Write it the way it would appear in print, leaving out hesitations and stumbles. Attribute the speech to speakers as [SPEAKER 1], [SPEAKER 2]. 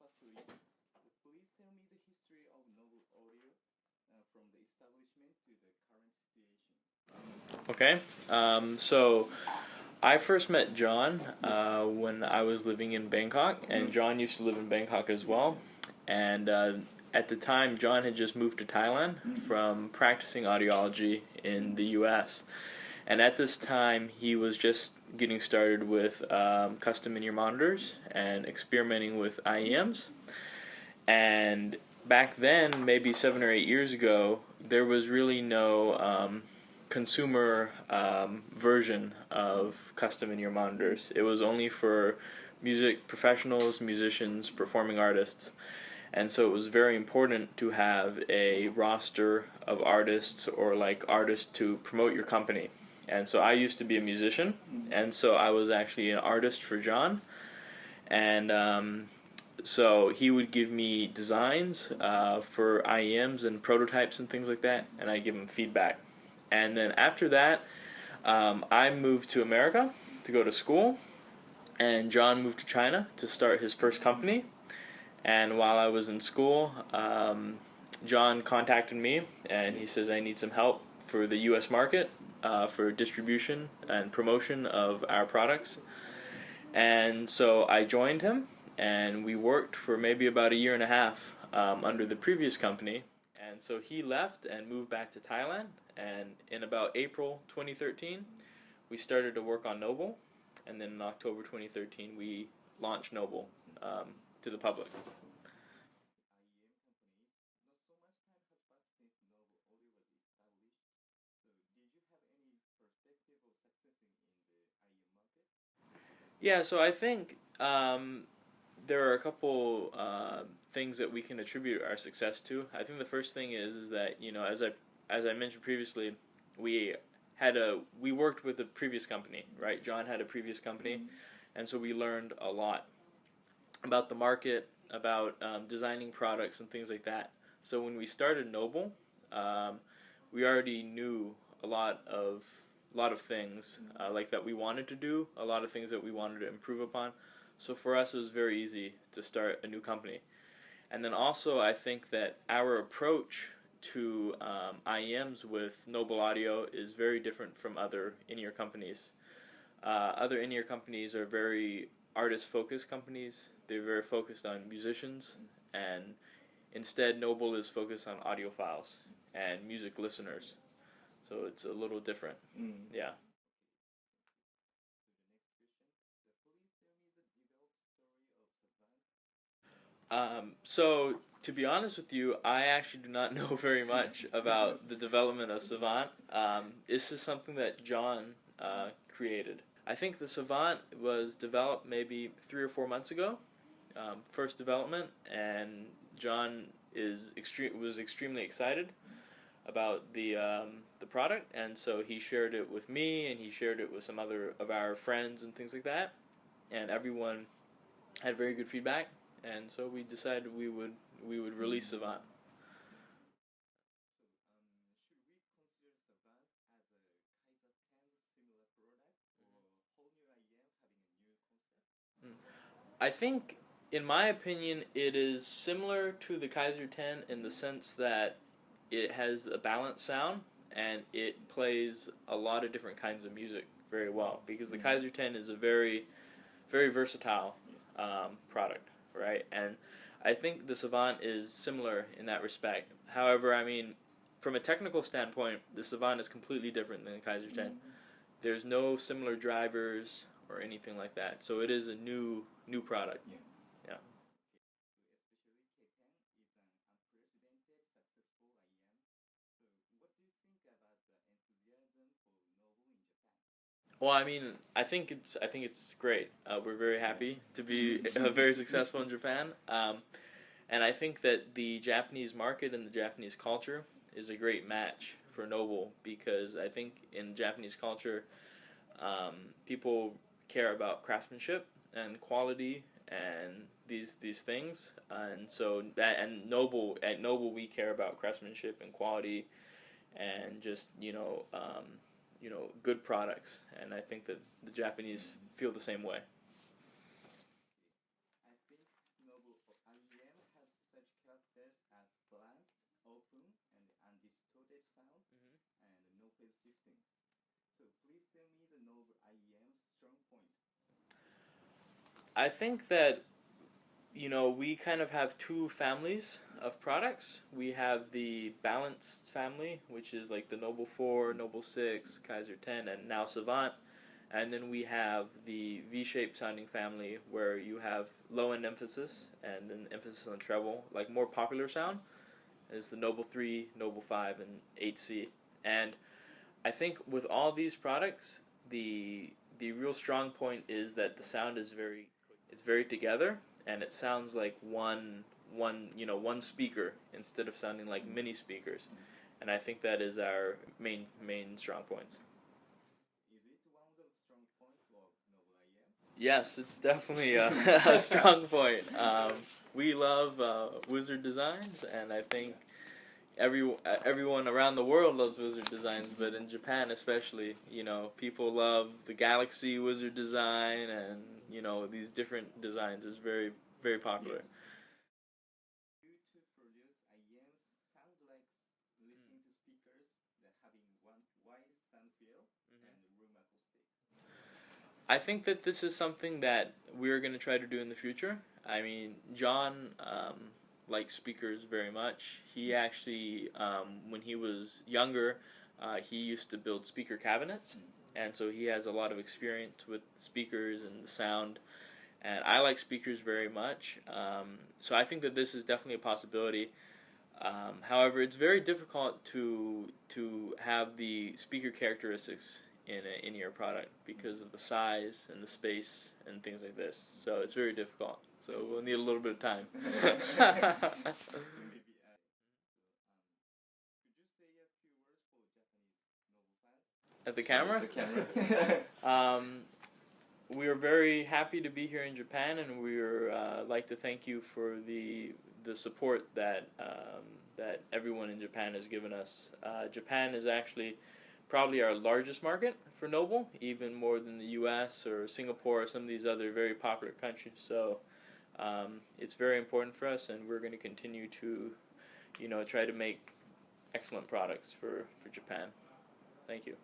[SPEAKER 1] Firstly, please tell me the history of Noble Audio from the establishment to the current situation.
[SPEAKER 2] Okay, so I first met John when I was living in Bangkok, and John used to live in Bangkok as well. And at the time, John had just moved to Thailand from practicing audiology in the US. And at this time, he was just getting started with custom in-ear monitors and experimenting with IEMs. And back then, maybe 7 or 8 years ago, there was really no consumer version of custom in-ear monitors. It was only for music professionals, musicians, performing artists. And so it was very important to have a roster of artists or like artists to promote your company. And so I used to be a musician, and so I was actually an artist for John. And so he would give me designs for IEMs and prototypes and things like that, and I'd give him feedback. And then after that, I moved to America to go to school, and John moved to China to start his first company. And while I was in school, John contacted me, and he says, I need some help for the U.S. market, for distribution and promotion of our products. And so I joined him, and we worked for maybe about 1.5 years under the previous company. And so he left and moved back to Thailand, and in about April 2013, we started to work on NOBLE, and then in October 2013, we launched NOBLE to the public. Yeah, so I think there are a couple things that we can attribute our success to. I think the first thing is that, you know, as I mentioned previously, we worked with a previous company, right? John had a previous company, and so we learned a lot about the market, about designing products and things like that. So when we started NOBLE, we already knew a lot of things like that we wanted to do, a lot of things that we wanted to improve upon. So for us, it was very easy to start a new company. And then also, I think that our approach to IEMs with NOBLE Audio is very different from other in-ear companies. Other in-ear companies are very artist-focused companies. They're very focused on musicians, and instead NOBLE is focused on audiophiles and music listeners. So it's a little different. Yeah. So to be honest with you, I actually do not know very much about the development of SAVANT. This is something that John created. I think the SAVANT was developed maybe 3 or 4 months ago, first development, and John was extremely excited about the product, and so he shared it with me, and he shared it with some other of our friends and things like that, and everyone had very good feedback, and so we decided we would release SAVANT. I think, in my opinion, it is similar to the Kaiser 10 in the sense that it has a balanced sound, and it plays a lot of different kinds of music very well, because the Kaiser 10 is a very, very versatile product, right? And I think the SAVANT is similar in that respect. However, I mean, from a technical standpoint, the SAVANT is completely different than the Kaiser 10. There's no similar drivers or anything like that, so it is a new product. Yeah. Well, I mean, I think it's great. We're very happy to be very successful in Japan, and I think that the Japanese market and the Japanese culture is a great match for NOBLE, because I think in Japanese culture, people care about craftsmanship and quality and these things, and so at NOBLE we care about craftsmanship and quality, and just good products, and I think that the Japanese feel the same way.
[SPEAKER 1] I think NOBLE IEM has such characters as balanced, open, and undistorted sound, and no phase shifting. So please tell me the novel IEM's strong point.
[SPEAKER 2] I think that we kind of have two families of products. We have the balanced family, which is like the Noble 4, Noble 6, Kaiser 10, and now Savant. And then we have the V-shaped sounding family, where you have low-end emphasis and then emphasis on treble, like more popular sound is the Noble 3, Noble 5, and 8C. And I think with all these products, the real strong point is that the sound is very together, and it sounds like one speaker instead of sounding like many speakers. And I think that is our main strong points.
[SPEAKER 1] Is it one of the strong points of novel IEM?
[SPEAKER 2] Yes, it's definitely a strong point. We love wizard designs, and I think everyone around the world loves wizard designs, but in Japan especially, people love the galaxy wizard design, and these different designs is very, very popular.
[SPEAKER 1] You to produce IEM sounds like listening to speakers that having one wide sound field and room acoustic.
[SPEAKER 2] I think that this is something that we're going to try to do in the future. I mean, John likes speakers very much. He actually, when he was younger, he used to build speaker cabinets, and so he has a lot of experience with speakers and the sound. And I like speakers very much, so I think that this is definitely a possibility. However, it's very difficult to have the speaker characteristics in your product because of the size and the space and things like this. So it's very difficult. So we'll need a little bit of time.
[SPEAKER 1] Maybe could you say a few words for Japanese novel fans?
[SPEAKER 2] At the camera?
[SPEAKER 1] The camera.
[SPEAKER 2] We are very happy to be here in Japan, and we like to thank you for the support that everyone in Japan has given us. Japan is actually probably our largest market for Noble, even more than the U.S. or Singapore or some of these other very popular countries. So it's very important for us, and we're going to continue to try to make excellent products for Japan. Thank you.